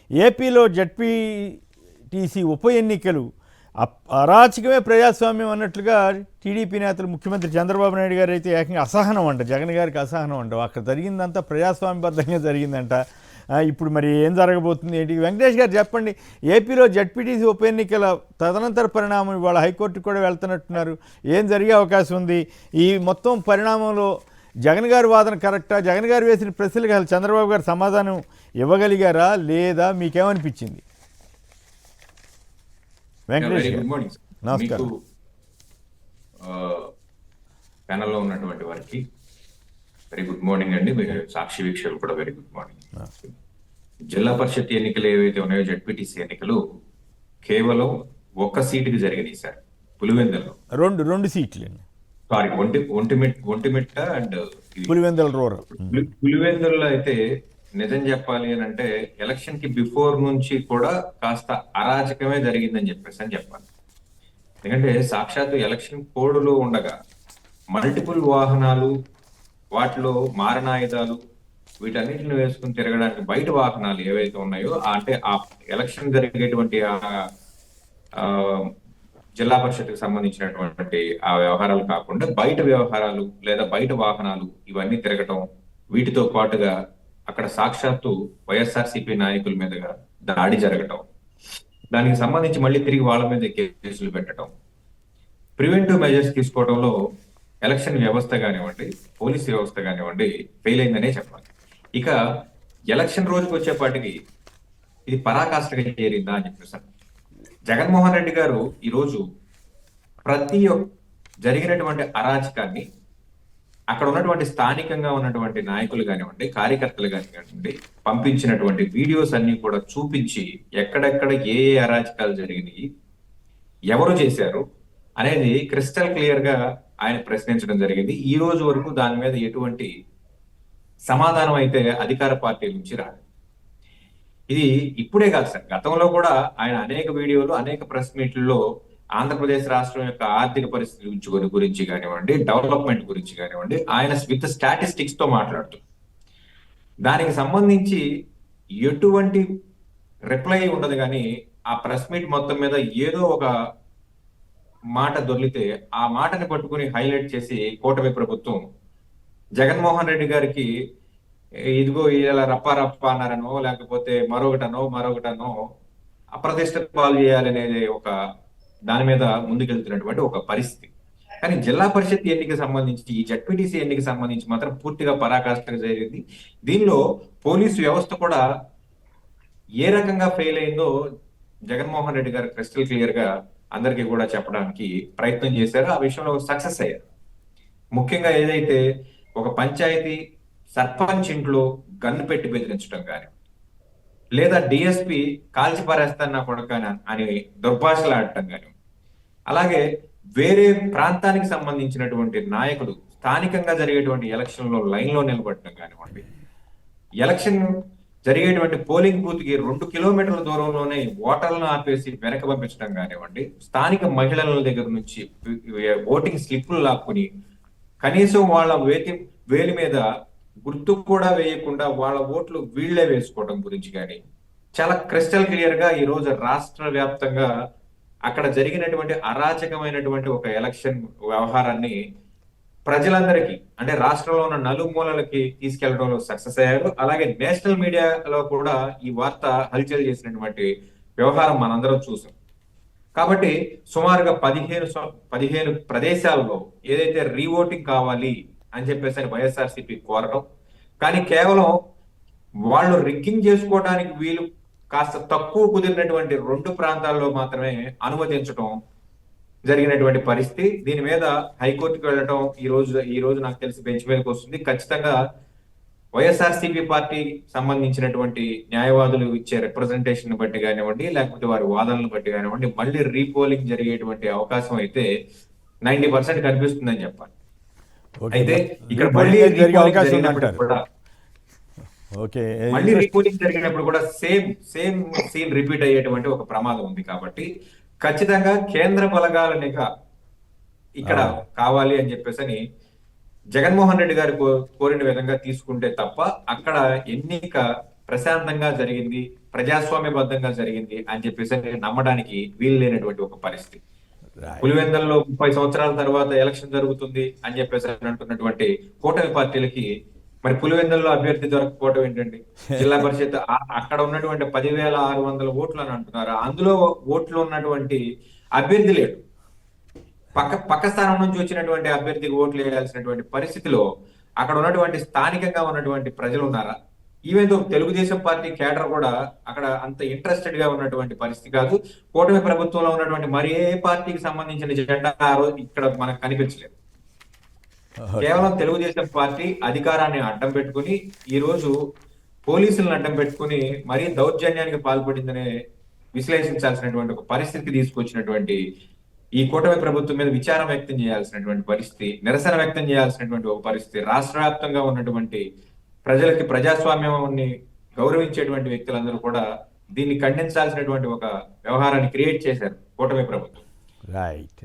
ఏపీలో జడ్పీటీసీ ఉప ఎన్నికలు అరాచకమే ప్రజాస్వామ్యం అన్నట్లుగా టీడీపీ నేతలు ముఖ్యమంత్రి చంద్రబాబు నాయుడు గారు అయితే ఏకంగా అసహనం అంట, జగన్ గారికి అసహనం అంట. అక్కడ జరిగిందంతా ప్రజాస్వామ్యబద్ధంగా జరిగిందంట. ఇప్పుడు మరి ఏం జరగబోతుంది ఏంటి? వెంకటేష్ గారు చెప్పండి. ఏపీలో జడ్పీటీసీ ఉప ఎన్నికల తదనంతర పరిణామం ఇవాళ హైకోర్టుకు కూడా వెళ్తున్నట్టున్నారు. ఏం జరిగే అవకాశం ఉంది? ఈ మొత్తం పరిణామంలో జగన్ గారి వాదన కరెక్టా? జగన్ గారు వేసిన ప్రశ్నలకు అసలు చంద్రబాబు గారు సమాధానం ఇవ్వగలిగారా లేదా? మీకేమనిపించింది? వెంకటేష్ గారు నమస్కారం. ప్యానల్లో ఉన్నటువంటి వారికి వెరీ గుడ్ మార్నింగ్ అండి. సాక్షి వీక్షకులు కూడా వెరీ గుడ్ మార్నింగ్. జిల్లా పరిషత్ ఎన్నికలు ఏవైతే ఉన్నాయో జడ్పీటీసీ ఎన్నికలు కేవలం ఒక్క సీటుకి జరిగినాయి సార్, పులివెందులలో. రెండు సీట్లు, sorry, Ontimitta and Pulivendula rural. పులివెందుల్లో అయితే నిజం చెప్పాలి అని అంటే ఎలక్షన్ కి బిఫోర్ నుంచి కూడా కాస్త అరాచకమే జరిగిందని చెప్పేసి చెప్పాలి. ఎందుకంటే సాక్షాత్తు ఎలక్షన్ కోడ్లో ఉండగా మల్టిపుల్ వాహనాలు, వాటిలో మారణాయుధాలు, వీటన్నిటిని వేసుకుని తిరగడానికి బయట వాహనాలు ఏవైతే ఉన్నాయో, అంటే ఆ ఎలక్షన్ జరిగేటువంటి జిల్లా పరిషత్కి సంబంధించినటువంటి ఆ వ్యవహారాలు కాకుండా బయట వ్యవహారాలు లేదా బయట వాహనాలు ఇవన్నీ తిరగటం, వీటితో పాటుగా అక్కడ సాక్షాత్తు వైఎస్ఆర్సీపీ నాయకుల మీదుగా దాడి జరగటం, దానికి సంబంధించి మళ్ళీ తిరిగి వాళ్ళ మీద కేసులు పెట్టడం, ప్రివెంటివ్ మెజర్స్ తీసుకోవడంలో ఎలక్షన్ వ్యవస్థ కానివ్వండి, పోలీస్ వ్యవస్థ కానివ్వండి ఫెయిల్ అయిందనే చెప్పాలి. ఇక ఎలక్షన్ రోజుకి వచ్చేపాటికి ఇది పరాకాష్ఠగా చేరిందా అని చెప్పేసి జగన్మోహన్ రెడ్డి గారు ఈరోజు ప్రతి జరిగినటువంటి అరాచకాన్ని అక్కడ ఉన్నటువంటి స్థానికంగా ఉన్నటువంటి నాయకులు కానివ్వండి, కార్యకర్తలు కానివ్వండి పంపించినటువంటి వీడియోస్ అన్ని కూడా చూపించి ఎక్కడెక్కడ ఏ ఏ అరాచకాలు జరిగినాయి, ఎవరు చేశారు అనేది క్రిస్టల్ క్లియర్ గా ఆయన ప్రశ్నించడం జరిగింది. ఈ రోజు వరకు దాని మీద ఎటువంటి సమాధానం అయితే అధికార పార్టీ నుంచి రాదు. ఇది ఇప్పుడే కాదు సార్, గతంలో కూడా ఆయన అనేక వీడియోలు, అనేక ప్రెస్ మీట్లలో ఆంధ్రప్రదేశ్ రాష్ట్రం యొక్క ఆర్థిక పరిస్థితి గురించి కానివ్వండి, డెవలప్మెంట్ గురించి కానివ్వండి, ఆయన విత్ స్టాటిస్టిక్స్ తో మాట్లాడుతూ దానికి సంబంధించి ఎటువంటి రిప్లై ఉండదు. కానీ ఆ ప్రెస్ మీట్ మొత్తం మీద ఏదో ఒక మాట దొర్లితే ఆ మాటని పట్టుకుని హైలైట్ చేసి కూటమి ప్రభుత్వం జగన్మోహన్ రెడ్డి గారికి ఇదిగో ఇలా రప్ప అన్నారనో, లేకపోతే మరొకటనో అప్రతిష్ట పాలు చేయాలనేది ఒక దాని మీద ముందుకెళ్తున్నటువంటి ఒక పరిస్థితి. కానీ జిల్లా పరిషత్ ఎన్నికకి సంబంధించి, ఈ జడ్పీటీసీ ఎన్నికకి సంబంధించి మాత్రం పూర్తిగా పరాకాష్ఠగా జరిగింది. దీనిలో పోలీసు వ్యవస్థ కూడా ఏ రకంగా ఫెయిల్ అయిందో జగన్మోహన్ రెడ్డి గారు క్రిస్టల్ క్లియర్ గా అందరికీ కూడా చెప్పడానికి ప్రయత్నం చేశారు. ఆ విషయంలో సక్సెస్ అయ్యారు. ముఖ్యంగా ఏదైతే ఒక పంచాయతీ సర్పంచ్ ఇంట్లో గన్ను పెట్టి బెదిరించడం కానీ, లేదా డిఎస్పి కాల్చి పారేస్తానా కొడక అని దుర్భాషలాడటం కానీ, అలాగే వేరే ప్రాంతానికి సంబంధించినటువంటి నాయకుడు స్థానికంగా జరిగేటువంటి ఎలక్షన్ లో లైన్ లో నిలబడటం కానివ్వండి, ఎలక్షన్ జరిగేటువంటి పోలింగ్ బూత్ కి 2 కిలోమీటర్ల దూరంలోనే ఓటర్లను ఆపేసి వెనక పంపించడం కానివ్వండి, స్థానిక మహిళల దగ్గర నుంచి ఓటింగ్ స్లిప్లు లాక్కుని కనీసం వాళ్ళ వేలి మీద గుర్తు కూడా వేయకుండా వాళ్ళ ఓట్లు వీళ్లే వేసుకోవడం గురించి కానీ చాలా క్రిస్టల్ క్లియర్ గా ఈ రోజు రాష్ట్ర వ్యాప్తంగా అక్కడ జరిగినటువంటి అరాచకమైనటువంటి ఒక ఎలక్షన్ వ్యవహారాన్ని ప్రజలందరికీ, అంటే రాష్ట్రంలో ఉన్న నలుమూలలకి తీసుకెళ్లడంలో సక్సెస్ అయ్యారు. అలాగే నేషనల్ మీడియాలో కూడా ఈ వార్త హల్చల్ చేసినటువంటి వ్యవహారం మనందరం చూసాం. కాబట్టి సుమారుగా 15 ప్రదేశాల్లో ఏదైతే రీఓటింగ్ కావాలి అని చెప్పేసి వైఎస్ఆర్సీపీ కోరడం, కానీ కేవలం వాళ్ళు రిగ్గింగ్ చేసుకోవడానికి వీలు కాస్త తక్కువ కుదిరినటువంటి 2 ప్రాంతాల్లో మాత్రమే అనుమతించడం జరిగినటువంటి పరిస్థితి. దీని మీద హైకోర్టుకు వెళ్ళడం ఈ రోజు నాకు తెలిసి బెంచ్ మీదకి వస్తుంది. ఖచ్చితంగా వైఎస్ఆర్సీపీ పార్టీ సంబంధించినటువంటి న్యాయవాదులు ఇచ్చే రిప్రజెంటేషన్ బట్టి కానివ్వండి, లేకపోతే వారి వాదనలు బట్టి కానివ్వండి, మళ్ళీ రీపోలింగ్ జరిగేటువంటి అవకాశం అయితే 90% కనిపిస్తుందని చెప్పాలి. అయితే ఇక్కడ మళ్ళీ రీపోలింగ్ జరిగినప్పుడు కూడా సేమ్ సీన్ రిపీట్ అయ్యేటువంటి ఒక ప్రమాదం ఉంది. కాబట్టి ఖచ్చితంగా కేంద్ర బలగాల నిఘా ఇక్కడ కావాలి అని చెప్పేసి జగన్మోహన్ రెడ్డి గారు కోరిన విధంగా తీసుకుంటే తప్ప అక్కడ ఎన్నిక ప్రశాంతంగా జరిగింది ప్రజాస్వామ్యబద్ధంగా జరిగింది అని చెప్పేసి నమ్మడానికి వీలు లేనటువంటి ఒక పరిస్థితి. రైట్. పులివెందులలో 30 సంవత్సరాల తర్వాత ఎలక్షన్ జరుగుతుంది అని చెప్పేసి అంటున్నటువంటి కూటమి పార్టీలకి మరి పులివెందుల్లో అభ్యర్థి దొరకపోవడం ఏంటండి? జిల్లా పరిషత్ అక్కడ ఉన్నటువంటి 10,600 ఓట్లు అని అంటున్నారు. అందులో ఓట్లు ఉన్నటువంటి అభ్యర్థి లేడు. పక్క స్థానం నుంచి వచ్చినటువంటి అభ్యర్థికి ఓట్లు వేయాల్సినటువంటి పరిస్థితిలో అక్కడ ఉన్నటువంటి స్థానికంగా ఉన్నటువంటి ప్రజలు ఉన్నారా? ఈవెన్ తెలుగుదేశం పార్టీ కేడర్ కూడా అక్కడ అంత ఇంట్రెస్టెడ్ గా ఉన్నటువంటి పరిస్థితి కాదు. కూటమి ప్రభుత్వంలో ఉన్నటువంటి మరి ఏ పార్టీకి సంబంధించిన జెండా ఆ రోజు ఇక్కడ మనకు కనిపించలేదు. కేవలం తెలుగుదేశం పార్టీ అధికారాన్ని అడ్డం పెట్టుకుని ఈ రోజు పోలీసులను అడ్డం పెట్టుకుని మరీ దౌర్జన్యానికి పాల్పడిందనే విశ్లేషించాల్సినటువంటి ఒక పరిస్థితికి తీసుకొచ్చినటువంటి ఈ కూటమి ప్రభుత్వం మీద విచారం వ్యక్తం చేయాల్సినటువంటి పరిస్థితి, నిరసన వ్యక్తం చేయాల్సినటువంటి ఒక పరిస్థితి, రాష్ట్ర వ్యాప్తంగా ఉన్నటువంటి ప్రజలకి ప్రజాస్వామ్యాన్ని గౌరవించేటువంటి వ్యక్తులందరూ కూడా దీన్ని ఖండించాల్సినటువంటి ఒక వ్యవహారాన్ని క్రియేట్ చేశారు కూటమి ప్రభుత్వం. రైట్.